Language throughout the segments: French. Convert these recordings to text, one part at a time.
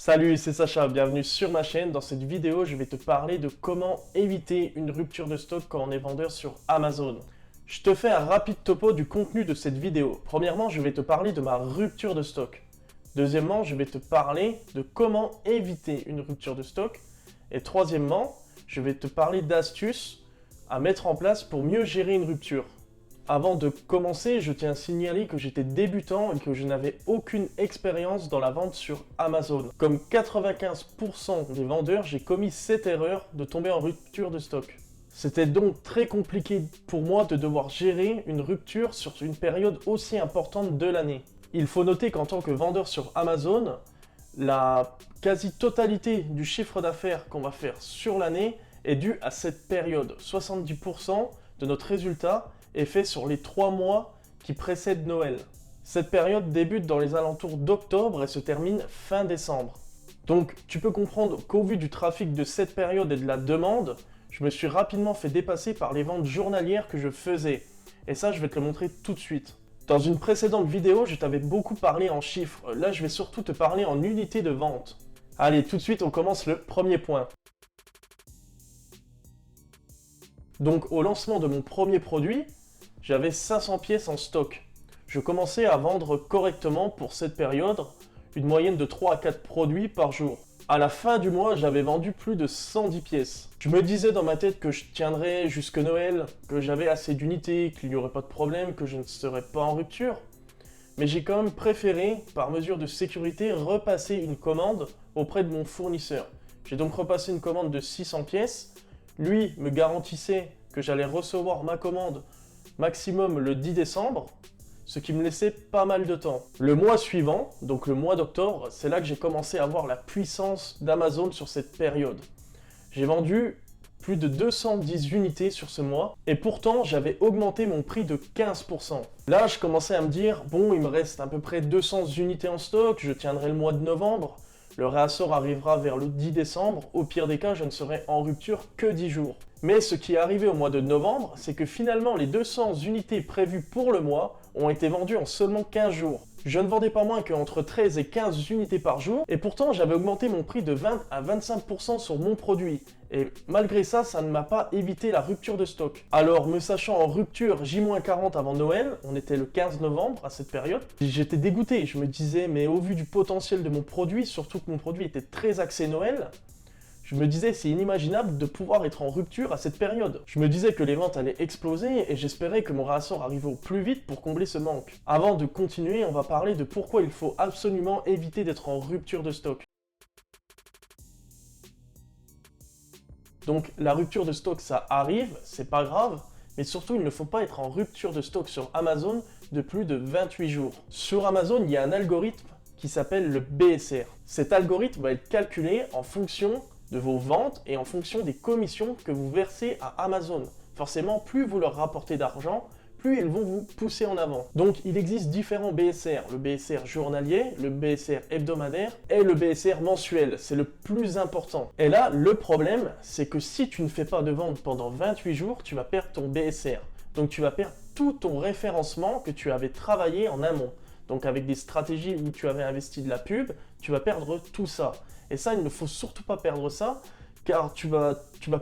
Salut, c'est Sacha, bienvenue sur ma chaîne. Dans cette vidéo, je vais te parler de comment éviter une rupture de stock quand on est vendeur sur Amazon. Je te fais un rapide topo du contenu de cette vidéo. Premièrement, je vais te parler de ma rupture de stock. Deuxièmement, je vais te parler de comment éviter une rupture de stock. Et troisièmement, je vais te parler d'astuces à mettre en place pour mieux gérer une rupture. Avant de commencer, je tiens à signaler que j'étais débutant et que je n'avais aucune expérience dans la vente sur Amazon. Comme 95% des vendeurs, j'ai commis cette erreur de tomber en rupture de stock. C'était donc très compliqué pour moi de devoir gérer une rupture sur une période aussi importante de l'année. Il faut noter qu'en tant que vendeur sur Amazon, la quasi-totalité du chiffre d'affaires qu'on va faire sur l'année est due à cette période. 70% de notre résultat est fait sur les 3 mois qui précèdent Noël. Cette période débute dans les alentours d'octobre et se termine fin décembre. Donc tu peux comprendre qu'au vu du trafic de cette période et de la demande, je me suis rapidement fait dépasser par les ventes journalières que je faisais. Et ça, je vais te le montrer tout de suite. Dans une précédente vidéo, je t'avais beaucoup parlé en chiffres. Là, je vais surtout te parler en unités de vente. Allez, tout de suite, on commence le premier point. Donc au lancement de mon premier produit, j'avais 500 pièces en stock. Je commençais à vendre correctement pour cette période, une moyenne de 3 à 4 produits par jour. À la fin du mois, j'avais vendu plus de 110 pièces. Je me disais dans ma tête que je tiendrais jusque Noël, que j'avais assez d'unités, qu'il n'y aurait pas de problème, que je ne serais pas en rupture. Mais j'ai quand même préféré, par mesure de sécurité, repasser une commande auprès de mon fournisseur. J'ai donc repassé une commande de 600 pièces. Lui me garantissait que j'allais recevoir ma commande maximum le 10 décembre, ce qui me laissait pas mal de temps. Le mois suivant, donc le mois d'octobre, c'est là que j'ai commencé à voir la puissance d'Amazon sur cette période. J'ai vendu plus de 210 unités sur ce mois, et pourtant j'avais augmenté mon prix de 15%. Là, je commençais à me dire, bon, il me reste à peu près 200 unités en stock, je tiendrai le mois de novembre, le réassort arrivera vers le 10 décembre, au pire des cas, je ne serai en rupture que 10 jours. Mais ce qui est arrivé au mois de novembre, c'est que finalement les 200 unités prévues pour le mois ont été vendues en seulement 15 jours. Je ne vendais pas moins qu'entre 13 et 15 unités par jour, et pourtant j'avais augmenté mon prix de 20 à 25% sur mon produit. Et malgré ça, ça ne m'a pas évité la rupture de stock. Alors, me sachant en rupture J-40 avant Noël, on était le 15 novembre à cette période, j'étais dégoûté. Je me disais, mais au vu du potentiel de mon produit, surtout que mon produit était très axé Noël, je me disais c'est inimaginable de pouvoir être en rupture à cette période. Je me disais que les ventes allaient exploser et j'espérais que mon réassort arrivait au plus vite pour combler ce manque. Avant de continuer, on va parler de pourquoi il faut absolument éviter d'être en rupture de stock. Donc la rupture de stock ça arrive, c'est pas grave, mais surtout il ne faut pas être en rupture de stock sur Amazon de plus de 28 jours. Sur Amazon, il y a un algorithme qui s'appelle le BSR. Cet algorithme va être calculé en fonction de vos ventes et en fonction des commissions que vous versez à Amazon. Forcément, plus vous leur rapportez d'argent, plus ils vont vous pousser en avant. Donc il existe différents BSR, le BSR journalier, le BSR hebdomadaire et le BSR mensuel, c'est le plus important. Et là, le problème, c'est que si tu ne fais pas de vente pendant 28 jours, tu vas perdre ton BSR. Donc tu vas perdre tout ton référencement que tu avais travaillé en amont. Donc avec des stratégies où tu avais investi de la pub, tu vas perdre tout ça. Et ça, il ne faut surtout pas perdre ça, car tu vas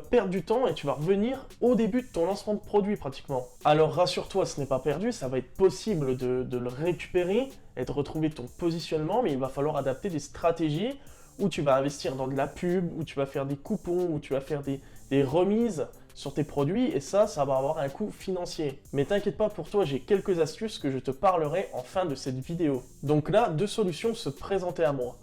perdre du temps et tu vas revenir au début de ton lancement de produit pratiquement. Alors rassure-toi, ce n'est pas perdu, ça va être possible de le récupérer et de retrouver ton positionnement, mais il va falloir adapter des stratégies où tu vas investir dans de la pub, où tu vas faire des coupons, où tu vas faire des remises sur tes produits, et ça va avoir un coût financier. Mais t'inquiète pas, pour toi, j'ai quelques astuces que je te parlerai en fin de cette vidéo. Donc là, deux solutions se présentaient à moi.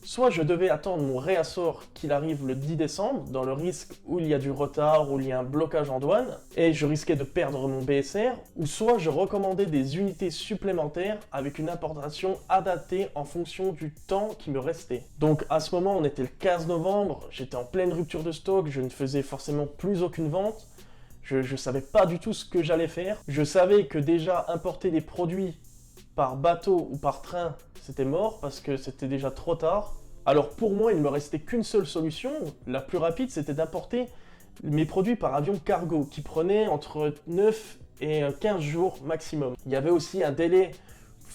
Soit je devais attendre mon réassort qu'il arrive le 10 décembre, dans le risque où il y a du retard, où il y a un blocage en douane, et je risquais de perdre mon BSR, ou soit je recommandais des unités supplémentaires avec une importation adaptée en fonction du temps qui me restait. Donc à ce moment, on était le 15 novembre, j'étais en pleine rupture de stock, je ne faisais forcément plus aucune vente, je savais pas du tout ce que j'allais faire. Je savais que déjà importer des produits par bateau ou par train, c'était mort parce que c'était déjà trop tard. Alors pour moi, il ne me restait qu'une seule solution. La plus rapide, c'était d'importer mes produits par avion cargo qui prenait entre 9 et 15 jours maximum. Il y avait aussi un délai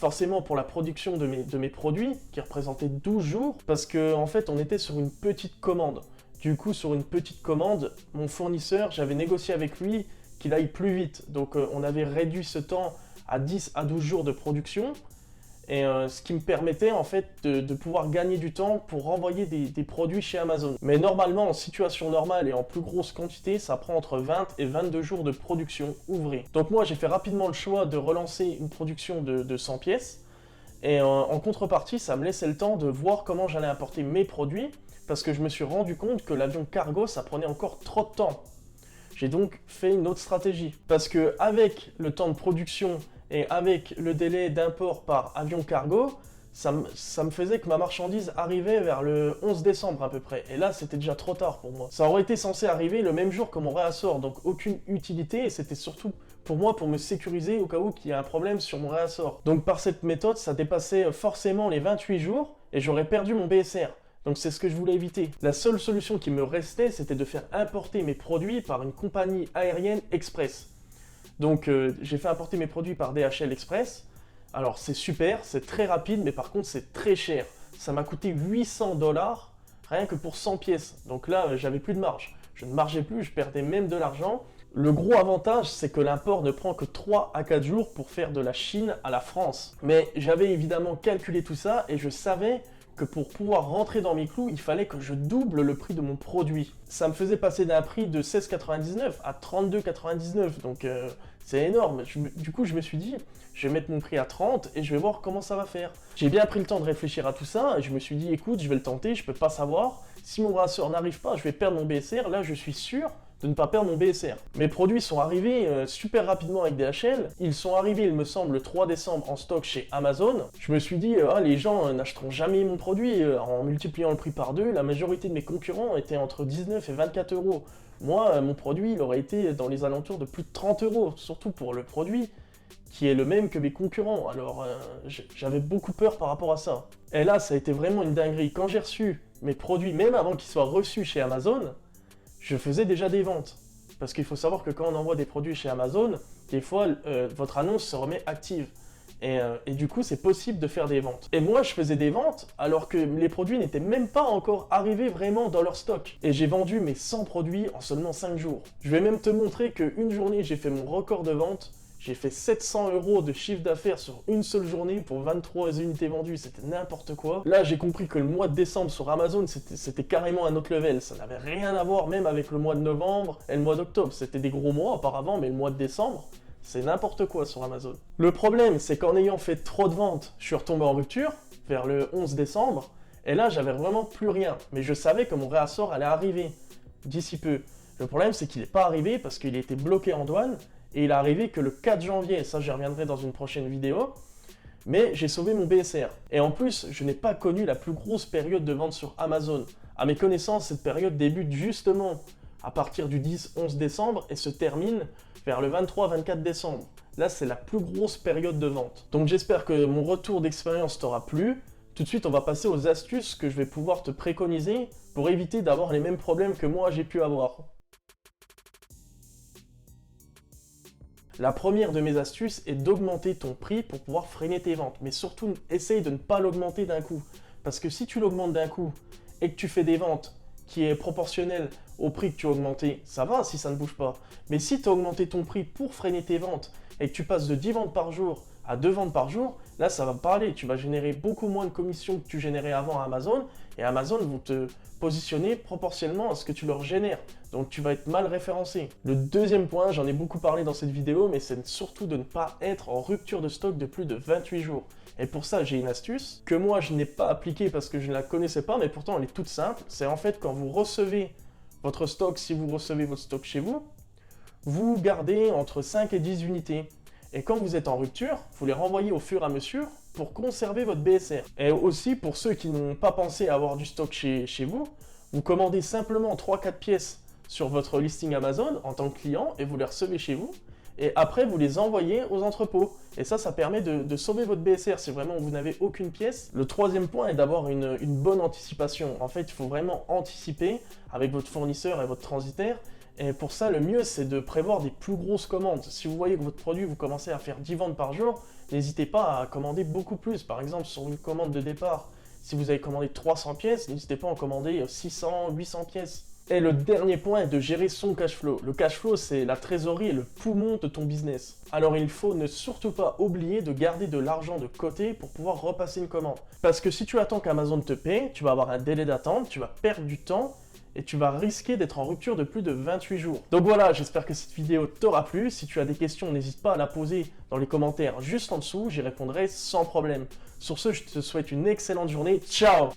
forcément pour la production de mes produits, qui représentaient 12 jours, parce que en fait on était sur une petite commande. Du coup sur une petite commande, mon fournisseur, j'avais négocié avec lui qu'il aille plus vite. Donc on avait réduit ce temps à 10 à 12 jours de production, et ce qui me permettait en fait de pouvoir gagner du temps pour renvoyer des produits chez Amazon. Mais normalement, en situation normale et en plus grosse quantité, ça prend entre 20 et 22 jours de production ouvrée. Donc moi, j'ai fait rapidement le choix de relancer une production de 100 pièces, et en contrepartie, ça me laissait le temps de voir comment j'allais importer mes produits, parce que je me suis rendu compte que l'avion cargo, ça prenait encore trop de temps. J'ai donc fait une autre stratégie, parce que avec le temps de production et avec le délai d'import par avion cargo, ça me faisait que ma marchandise arrivait vers le 11 décembre à peu près. Et là, c'était déjà trop tard pour moi. Ça aurait été censé arriver le même jour que mon réassort, donc aucune utilité, et c'était surtout pour moi pour me sécuriser au cas où qu'il y a un problème sur mon réassort. Donc par cette méthode, ça dépassait forcément les 28 jours, et j'aurais perdu mon BSR. Donc c'est ce que je voulais éviter. La seule solution qui me restait, c'était de faire importer mes produits par une compagnie aérienne express. Donc j'ai fait importer mes produits par DHL Express. Alors c'est super, c'est très rapide, mais par contre c'est très cher. Ça m'a coûté 800 $ rien que pour 100 pièces. Donc là, j'avais plus de marge. Je ne margeais plus, je perdais même de l'argent. Le gros avantage, c'est que l'import ne prend que 3 à 4 jours pour faire de la Chine à la France. Mais j'avais évidemment calculé tout ça et je savais que pour pouvoir rentrer dans mes clous, il fallait que je double le prix de mon produit. Ça me faisait passer d'un prix de 16,99 à 32,99, donc c'est énorme. Du coup, je me suis dit, je vais mettre mon prix à 30 et je vais voir comment ça va faire. J'ai bien pris le temps de réfléchir à tout ça et je me suis dit, écoute, je vais le tenter, je peux pas savoir. Si mon rasseur n'arrive pas, je vais perdre mon BSR. Là, je suis sûr de ne pas perdre mon BSR. Mes produits sont arrivés super rapidement avec DHL. Ils sont arrivés, il me semble, le 3 décembre en stock chez Amazon. Je me suis dit, les gens n'achèteront jamais mon produit en multipliant le prix par 2. La majorité de mes concurrents étaient entre 19 et 24 euros. Moi, mon produit, il aurait été dans les alentours de plus de 30 euros, surtout pour le produit qui est le même que mes concurrents. Alors, j'avais beaucoup peur par rapport à ça. Et là, ça a été vraiment une dinguerie. Quand j'ai reçu mes produits, même avant qu'ils soient reçus chez Amazon, je faisais déjà des ventes. Parce qu'il faut savoir que quand on envoie des produits chez Amazon, des fois, votre annonce se remet active. Et du coup, c'est possible de faire des ventes. Et moi, je faisais des ventes alors que les produits n'étaient même pas encore arrivés vraiment dans leur stock. Et j'ai vendu mes 100 produits en seulement 5 jours. Je vais même te montrer qu'une journée, j'ai fait mon record de vente. J'ai fait 700 € de chiffre d'affaires sur une seule journée pour 23 unités vendues, c'était n'importe quoi. Là, j'ai compris que le mois de décembre sur Amazon, c'était carrément un autre level. Ça n'avait rien à voir même avec le mois de novembre et le mois d'octobre. C'était des gros mois auparavant, mais le mois de décembre, c'est n'importe quoi sur Amazon. Le problème, c'est qu'en ayant fait trop de ventes, je suis retombé en rupture vers le 11 décembre, et là, j'avais vraiment plus rien. Mais je savais que mon réassort allait arriver d'ici peu. Le problème, c'est qu'il n'est pas arrivé parce qu'il a été bloqué en douane, et il est arrivé que le 4 janvier, ça j'y reviendrai dans une prochaine vidéo, mais j'ai sauvé mon BSR. Et en plus, je n'ai pas connu la plus grosse période de vente sur Amazon. À mes connaissances, cette période débute justement à partir du 10-11 décembre et se termine vers le 23-24 décembre. Là, c'est la plus grosse période de vente. Donc j'espère que mon retour d'expérience t'aura plu. Tout de suite, on va passer aux astuces que je vais pouvoir te préconiser pour éviter d'avoir les mêmes problèmes que moi j'ai pu avoir. La première de mes astuces est d'augmenter ton prix pour pouvoir freiner tes ventes. Mais surtout, essaye de ne pas l'augmenter d'un coup. Parce que si tu l'augmentes d'un coup et que tu fais des ventes qui est proportionnel au prix que tu as augmenté, ça va si ça ne bouge pas. Mais si tu as augmenté ton prix pour freiner tes ventes et que tu passes de 10 ventes par jour à 2 ventes par jour, là ça va parler. Tu vas générer beaucoup moins de commissions que tu générais avant à Amazon et Amazon vont te positionner proportionnellement à ce que tu leur génères. Donc tu vas être mal référencé. Le deuxième point, j'en ai beaucoup parlé dans cette vidéo, mais c'est surtout de ne pas être en rupture de stock de plus de 28 jours. Et pour ça, j'ai une astuce que moi je n'ai pas appliquée parce que je ne la connaissais pas, mais pourtant elle est toute simple. C'est en fait quand vous recevez votre stock, si vous recevez votre stock chez vous, vous gardez entre 5 et 10 unités. Et quand vous êtes en rupture, vous les renvoyez au fur et à mesure pour conserver votre BSR. Et aussi, pour ceux qui n'ont pas pensé à avoir du stock chez vous, vous commandez simplement 3-4 pièces sur votre listing Amazon en tant que client et vous les recevez chez vous. Et après, vous les envoyez aux entrepôts. Et ça permet de sauver votre BSR si vraiment vous n'avez aucune pièce. Le troisième point est d'avoir une bonne anticipation. En fait, il faut vraiment anticiper avec votre fournisseur et votre transitaire Et pour ça, le mieux, c'est de prévoir des plus grosses commandes. Si vous voyez que votre produit, vous commencez à faire 10 ventes par jour, n'hésitez pas à commander beaucoup plus. Par exemple, sur une commande de départ, si vous avez commandé 300 pièces, n'hésitez pas à en commander 600, 800 pièces. Et le dernier point est de gérer son cash flow. Le cash flow, c'est la trésorerie et le poumon de ton business. Alors il faut ne surtout pas oublier de garder de l'argent de côté pour pouvoir repasser une commande. Parce que si tu attends qu'Amazon te paie, tu vas avoir un délai d'attente, tu vas perdre du temps et tu vas risquer d'être en rupture de plus de 28 jours. Donc voilà, j'espère que cette vidéo t'aura plu. Si tu as des questions, n'hésite pas à la poser dans les commentaires juste en dessous, j'y répondrai sans problème. Sur ce, je te souhaite une excellente journée. Ciao!